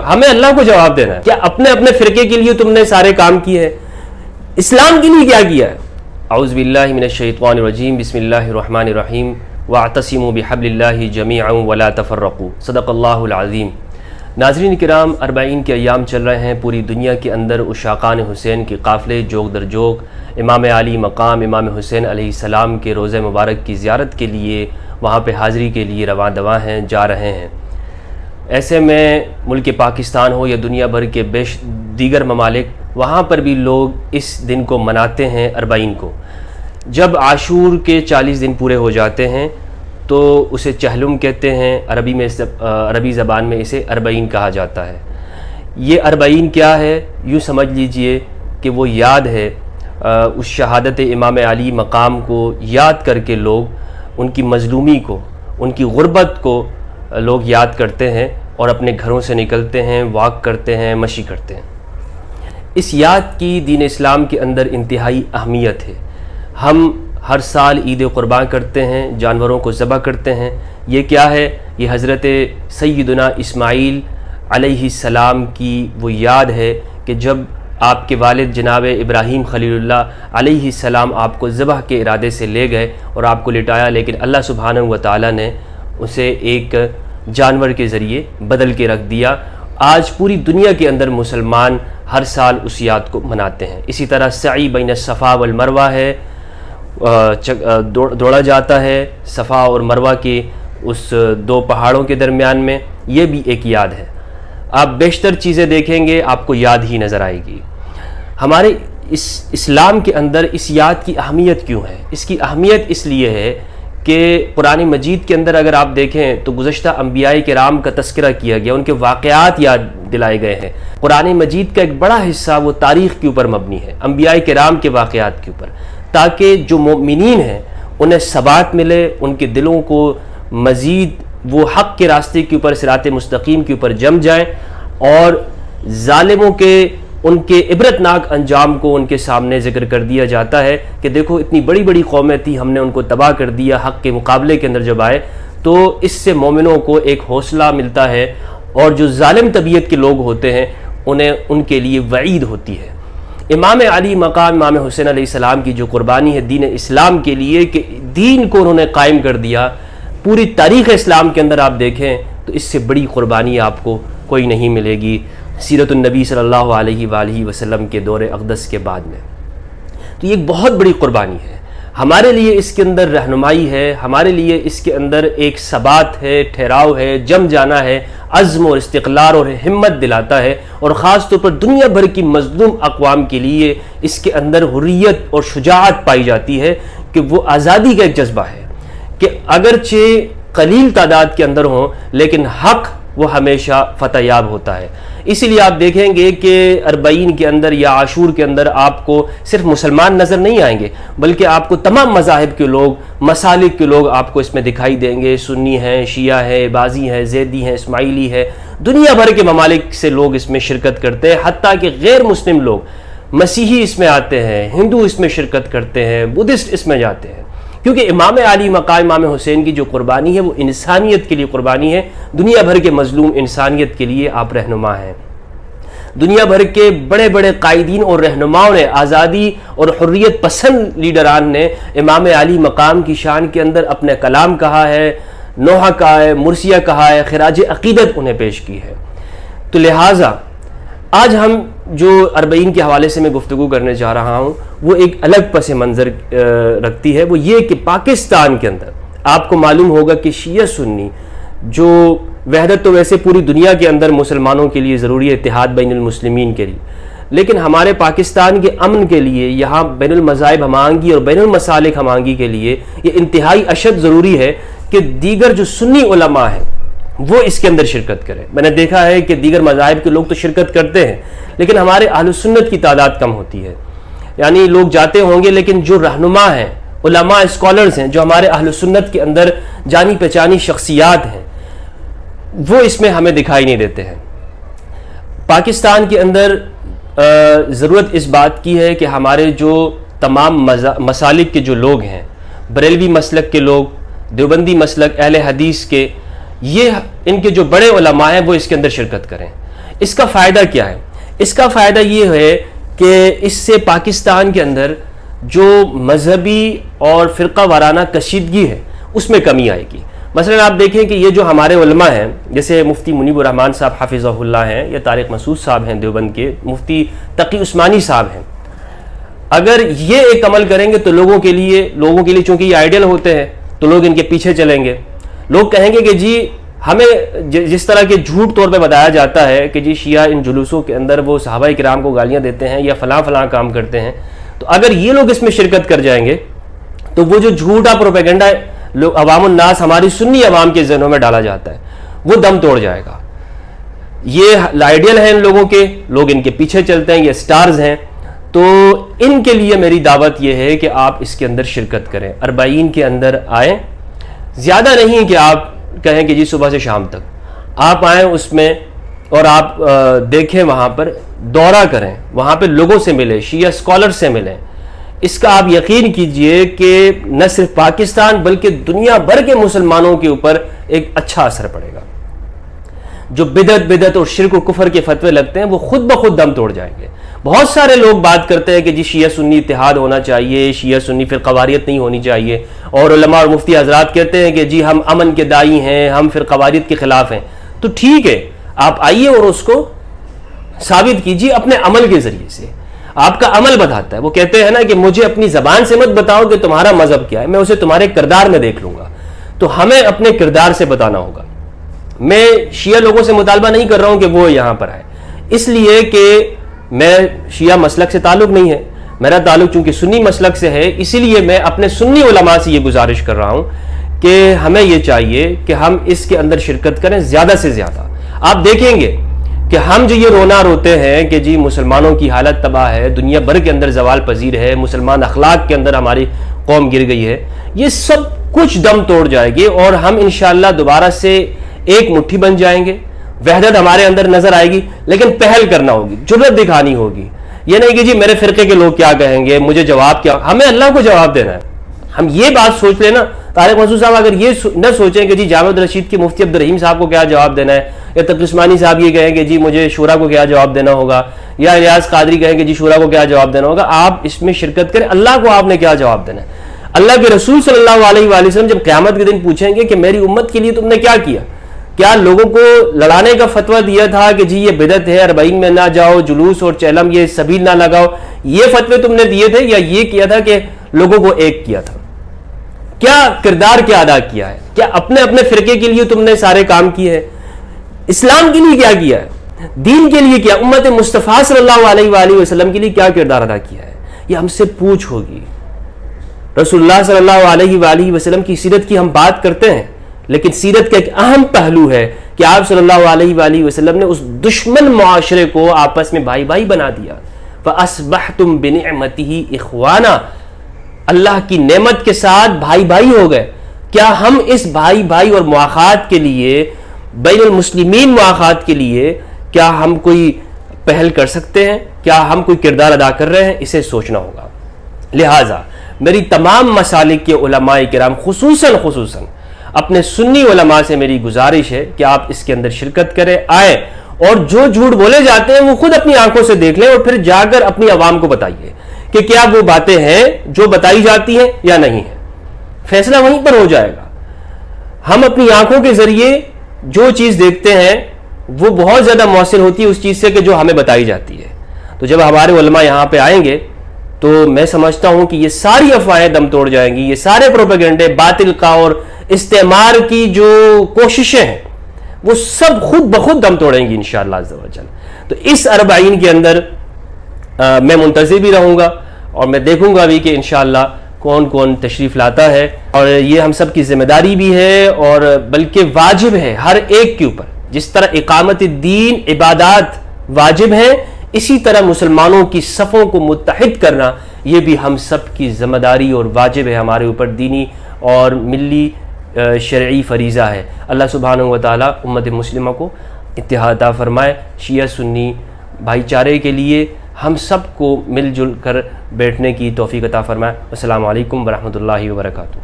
ہمیں اللہ کو جواب دینا ہے. کیا اپنے اپنے فرقے کے لیے تم نے سارے کام کیے ہیں؟ اسلام کے لیے کیا کیا ہے؟ اعوذ باللہ من الشیطان الرجیم، بسم اللہ الرحمن الرحیم، واعتصموا بحبل اللہ جمیعا ولا تفرقوا، صدق اللہ العظیم. ناظرین کرام، 40 کے ایام چل رہے ہیں. پوری دنیا کے اندر عشاقان حسین کے قافلے جوگ در جوگ امام علی مقام امام حسین علیہ السلام کے روضہ مبارک کی زیارت کے لیے، وہاں پہ حاضری کے لیے رواں دواں ہیں، جا رہے ہیں. ایسے میں ملک پاکستان ہو یا دنیا بھر کے دیگر ممالک، وہاں پر بھی لوگ اس دن کو مناتے ہیں 40 کو. جب عاشور کے 40 دن پورے ہو جاتے ہیں تو اسے چہلم کہتے ہیں. عربی زبان میں اسے 40 کہا جاتا ہے. یہ 40 کیا ہے؟ یوں سمجھ لیجئے کہ وہ یاد ہے اس شہادت امام علی مقام کو یاد کر کے لوگ ان کی مظلومی کو، ان کی غربت کو لوگ یاد کرتے ہیں اور اپنے گھروں سے نکلتے ہیں، واک کرتے ہیں، مشی کرتے ہیں. اس یاد کی دین اسلام کے اندر انتہائی اہمیت ہے. ہم ہر سال عید قربان کرتے ہیں، جانوروں کو ذبح کرتے ہیں. یہ کیا ہے؟ یہ حضرت سیدنا اسماعیل علیہ السلام کی وہ یاد ہے کہ جب آپ کے والد جناب ابراہیم خلیل اللہ علیہ السلام آپ کو ذبح کے ارادے سے لے گئے اور آپ کو لٹایا، لیکن اللہ سبحانہ و تعالیٰ نے اسے ایک جانور کے ذریعے بدل کے رکھ دیا. آج پوری دنیا کے اندر مسلمان ہر سال اس یاد کو مناتے ہیں. اسی طرح سعی بین الصفا والمروہ ہے، دوڑا جاتا ہے صفا اور مروہ کے اس دو پہاڑوں کے درمیان میں. یہ بھی ایک یاد ہے. آپ بیشتر چیزیں دیکھیں گے آپ کو یاد ہی نظر آئے گی. ہمارے اس اسلام کے اندر اس یاد کی اہمیت کیوں ہے؟ اس کی اہمیت اس لیے ہے کہ قرآن مجید کے اندر اگر آپ دیکھیں تو گزشتہ انبیاء کرام کا تذکرہ کیا گیا، ان کے واقعات یاد دلائے گئے ہیں. قرآن مجید کا ایک بڑا حصہ وہ تاریخ کے اوپر مبنی ہے، انبیاء کرام کے واقعات کے اوپر، تاکہ جو مومنین ہیں انہیں ثبات ملے، ان کے دلوں کو مزید وہ حق کے راستے کے اوپر، صراط مستقیم کے اوپر جم جائیں، اور ظالموں کے ان کے عبرتناک انجام کو ان کے سامنے ذکر کر دیا جاتا ہے کہ دیکھو اتنی بڑی بڑی قومیں تھی، ہم نے ان کو تباہ کر دیا. حق کے مقابلے کے اندر جب آئے تو اس سے مومنوں کو ایک حوصلہ ملتا ہے، اور جو ظالم طبیعت کے لوگ ہوتے ہیں انہیں ان کے لیے وعید ہوتی ہے. امام علی مقام امام حسین علیہ السلام کی جو قربانی ہے دین اسلام کے لیے کہ دین کو انہوں نے قائم کر دیا، پوری تاریخ اسلام کے اندر آپ دیکھیں تو اس سے بڑی قربانی آپ کو کوئی نہیں ملے گی سیرت النبی صلی اللہ علیہ وآلہ وسلم کے دور اقدس کے بعد میں. تو یہ ایک بہت بڑی قربانی ہے. ہمارے لیے اس کے اندر رہنمائی ہے، ہمارے لیے اس کے اندر ایک ثبات ہے، ٹھہراؤ ہے، جم جانا ہے، عزم اور استقلال اور ہمت دلاتا ہے. اور خاص طور پر دنیا بھر کی مظلوم اقوام کے لیے اس کے اندر حریت اور شجاعت پائی جاتی ہے کہ وہ آزادی کا ایک جذبہ ہے کہ اگرچہ قلیل تعداد کے اندر ہوں لیکن حق وہ ہمیشہ فتح یاب ہوتا ہے. اسی لیے آپ دیکھیں گے کہ 40 کے اندر یا عاشور کے اندر آپ کو صرف مسلمان نظر نہیں آئیں گے، بلکہ آپ کو تمام مذاہب کے لوگ، مسالک کے لوگ آپ کو اس میں دکھائی دیں گے. سنی ہیں، شیعہ ہیں، بازی ہیں، زیدی ہیں، اسماعیلی ہے، دنیا بھر کے ممالک سے لوگ اس میں شرکت کرتے ہیں. حتیٰ کہ غیر مسلم لوگ، مسیحی اس میں آتے ہیں، ہندو اس میں شرکت کرتے ہیں، بدھسٹ اس میں جاتے ہیں، کیونکہ امام علی مقام امام حسین کی جو قربانی ہے وہ انسانیت کے لیے قربانی ہے. دنیا بھر کے مظلوم انسانیت کے لیے آپ رہنما ہیں. دنیا بھر کے بڑے بڑے قائدین اور رہنماؤں نے، آزادی اور حریت پسند لیڈران نے امام علی مقام کی شان کے اندر اپنے کلام کہا ہے، نوحہ کہا ہے، مرثیہ کہا ہے، خراج عقیدت انہیں پیش کی ہے. تو لہٰذا آج ہم جو 40 کے حوالے سے میں گفتگو کرنے جا رہا ہوں وہ ایک الگ پس منظر رکھتی ہے. وہ یہ کہ پاکستان کے اندر آپ کو معلوم ہوگا کہ شیعہ سنی جو وحدت تو ویسے پوری دنیا کے اندر مسلمانوں کے لیے ضروری ہے، اتحاد بین المسلمین کے لیے، لیکن ہمارے پاکستان کے امن کے لیے، یہاں بین المذاہب ہم آہنگی اور بین المسالک ہم آہنگی کے لیے یہ انتہائی اشد ضروری ہے کہ دیگر جو سنی علماء ہیں وہ اس کے اندر شرکت کریں. میں نے دیکھا ہے کہ دیگر مذاہب کے لوگ تو شرکت کرتے ہیں لیکن ہمارے اہل سنت کی تعداد کم ہوتی ہے. یعنی لوگ جاتے ہوں گے لیکن جو رہنما ہیں، علماء، اسکالرز ہیں، جو ہمارے اہل سنت کے اندر جانی پہچانی شخصیات ہیں، وہ اس میں ہمیں دکھائی نہیں دیتے ہیں. پاکستان کے اندر ضرورت اس بات کی ہے کہ ہمارے جو تمام مسالک کے جو لوگ ہیں، بریلوی مسلک کے لوگ، دیوبندی مسلک، اہل حدیث کے، یہ ان کے جو بڑے علماء ہیں وہ اس کے اندر شرکت کریں. اس کا فائدہ کیا ہے؟ اس کا فائدہ یہ ہے کہ اس سے پاکستان کے اندر جو مذہبی اور فرقہ وارانہ کشیدگی ہے اس میں کمی آئے گی۔ مثلا آپ دیکھیں کہ یہ جو ہمارے علماء ہیں، جیسے مفتی منیب الرحمان صاحب حفظہ اللہ ہیں، یا طارق مسعود صاحب ہیں دیوبند کے، مفتی تقی عثمانی صاحب ہیں، اگر یہ ایک عمل کریں گے تو لوگوں کے لیے چونکہ یہ آئیڈیل ہوتے ہیں تو لوگ ان کے پیچھے چلیں گے۔ لوگ کہیں گے کہ جی ہمیں جس طرح کے جھوٹ طور پہ بتایا جاتا ہے کہ جی شیعہ ان جلوسوں کے اندر وہ صحابہ کرام کو گالیاں دیتے ہیں یا فلاں فلاں کام کرتے ہیں، تو اگر یہ لوگ اس میں شرکت کر جائیں گے تو وہ جو جھوٹا پروپیگنڈا عوام الناس ہماری سنی عوام کے ذہنوں میں ڈالا جاتا ہے وہ دم توڑ جائے گا۔ یہ آئیڈیل ہیں ان لوگوں کے، لوگ ان کے پیچھے چلتے ہیں، یہ سٹارز ہیں، تو ان کے لیے میری دعوت یہ ہے کہ آپ اس کے اندر شرکت کریں، 40 کے اندر آئیں۔ زیادہ نہیں کہ آپ کہیں کہ جی صبح سے شام تک، آپ آئیں اس میں اور آپ دیکھیں، وہاں پر دورہ کریں، وہاں پہ لوگوں سے ملیں، شیعہ اسکالر سے ملیں۔ اس کا آپ یقین کیجئے کہ نہ صرف پاکستان بلکہ دنیا بھر کے مسلمانوں کے اوپر ایک اچھا اثر پڑے گا۔ جو بدعت اور شرک و کفر کے فتوے لگتے ہیں وہ خود بخود دم توڑ جائیں گے۔ بہت سارے لوگ بات کرتے ہیں کہ جی شیعہ سنی اتحاد ہونا چاہیے، شیعہ سنی فرقہ واریت نہیں ہونی چاہیے، اور علماء اور مفتی حضرات کہتے ہیں کہ جی ہم امن کے داعی ہیں، ہم فرقہ واریت کے خلاف ہیں۔ تو ٹھیک ہے، آپ آئیے اور اس کو ثابت کیجیے اپنے عمل کے ذریعے سے۔ آپ کا عمل بتاتا ہے۔ وہ کہتے ہیں نا کہ مجھے اپنی زبان سے مت بتاؤ کہ تمہارا مذہب کیا ہے، میں اسے تمہارے کردار میں دیکھ لوں گا۔ تو ہمیں اپنے کردار سے بتانا ہوگا۔ میں شیعہ لوگوں سے مطالبہ نہیں کر رہا ہوں کہ وہ یہاں پر آئے، اس لیے کہ میں شیعہ مسلک سے تعلق نہیں ہے، میرا تعلق چونکہ سنی مسلک سے ہے، اسی لیے میں اپنے سنی علماء سے یہ گزارش کر رہا ہوں کہ ہمیں یہ چاہیے کہ ہم اس کے اندر شرکت کریں زیادہ سے زیادہ۔ آپ دیکھیں گے کہ ہم جو یہ رونا روتے ہیں کہ جی مسلمانوں کی حالت تباہ ہے، دنیا بھر کے اندر زوال پذیر ہے، مسلمان اخلاق کے اندر ہماری قوم گر گئی ہے، یہ سب کچھ دم توڑ جائے گی اور ہم انشاءاللہ دوبارہ سے ایک مٹھی بن جائیں گے، وحدت ہمارے اندر نظر آئے گی۔ لیکن پہل کرنا ہوگی، جرأت دکھانی ہوگی۔ یہ نہیں کہ جی میرے فرقے کے لوگ کیا کہیں گے، مجھے جواب کیا، ہمیں اللہ کو جواب دینا ہے۔ ہم یہ بات سوچ لیں نا، طارق مسعود صاحب اگر یہ نہ سوچیں کہ جی جامع رشید کے مفتی عبدالرحیم صاحب کو کیا جواب دینا ہے، یا تقی عثمانی صاحب یہ کہیں کہ جی مجھے شورا کو کیا جواب دینا ہوگا، یا الیاس قادری کہیں کہ جی شورا کو کیا جواب دینا ہوگا، آپ اس میں شرکت کریں۔ اللہ کو آپ نے کیا جواب دینا ہے؟ اللہ کے رسول صلی اللہ علیہ وآلہ وسلم جب قیامت کے دن پوچھیں گے کہ میری امت کے لیے تم نے کیا کیا، کیا لوگوں کو لڑانے کا فتویٰ دیا تھا کہ جی یہ بدعت ہے، 40 میں نہ جاؤ، جلوس اور چہلم یہ سبیل نہ لگاؤ، یہ فتوے تم نے دیے تھے، یا یہ کیا تھا کہ لوگوں کو ایک کیا تھا؟ کیا کردار کیا ادا کیا ہے؟ کیا اپنے اپنے فرقے کے لیے تم نے سارے کام کیے ہیں؟ اسلام کے لیے کیا کیا ہے؟ دین کے لیے کیا؟ امت مصطفیٰ صلی اللہ علیہ وآلہ وسلم کے لیے کیا کردار ادا کیا ہے؟ یہ ہم سے پوچھ ہوگی۔ رسول اللہ صلی اللہ علیہ وآلہ وسلم کی سیرت کی ہم بات کرتے ہیں، لیکن سیرت کا ایک اہم پہلو ہے کہ آپ صلی اللہ علیہ وآلہ وسلم نے اس دشمن معاشرے کو آپس میں بھائی بھائی بنا دیا۔ فَأَصْبَحْتُمْ بِنِعْمَتِهِ إِخْوَانًا، اللہ کی نعمت کے ساتھ بھائی بھائی ہو گئے۔ کیا ہم اس بھائی بھائی اور مواخات کے لیے، بین المسلمین مواخات کے لیے کیا ہم کوئی پہل کر سکتے ہیں؟ کیا ہم کوئی کردار ادا کر رہے ہیں؟ اسے سوچنا ہوگا۔ لہٰذا میری تمام مسالک کے علماء کرام خصوصاً اپنے سنی علماء سے میری گزارش ہے کہ آپ اس کے اندر شرکت کریں، آئیں، اور جو جھوٹ بولے جاتے ہیں وہ خود اپنی آنکھوں سے دیکھ لیں اور پھر جا کر اپنی عوام کو بتائیے کہ کیا وہ باتیں ہیں جو بتائی جاتی ہیں یا نہیں ہیں۔ فیصلہ وہیں پر ہو جائے گا۔ ہم اپنی آنکھوں کے ذریعے جو چیز دیکھتے ہیں وہ بہت زیادہ مؤثر ہوتی ہے اس چیز سے کہ جو ہمیں بتائی جاتی ہے۔ تو جب ہمارے علماء یہاں پہ آئیں گے تو میں سمجھتا ہوں کہ یہ ساری افواہیں دم توڑ جائیں گی، یہ سارے پروپیگنڈے باطل کا اور استعمار کی جو کوششیں ہیں وہ سب خود بخود دم توڑیں گی انشاءاللہ عز و جل۔ تو اس 40 کے اندر میں منتظر بھی رہوں گا اور میں دیکھوں گا بھی کہ انشاءاللہ کون کون تشریف لاتا ہے، اور یہ ہم سب کی ذمہ داری بھی ہے اور بلکہ واجب ہے ہر ایک کے اوپر۔ جس طرح اقامت الدین عبادات واجب ہیں، اسی طرح مسلمانوں کی صفوں کو متحد کرنا یہ بھی ہم سب کی ذمہ داری اور واجب ہے، ہمارے اوپر دینی اور ملی شرعی فریضہ ہے۔ اللہ سبحانہ و تعالی امت مسلمہ کو اتحاد عطا فرمائے، شیعہ سنی بھائی چارے کے لیے ہم سب کو مل جل کر بیٹھنے کی توفیق عطا فرمائے۔ السلام علیکم ورحمۃ اللہ وبرکاتہ۔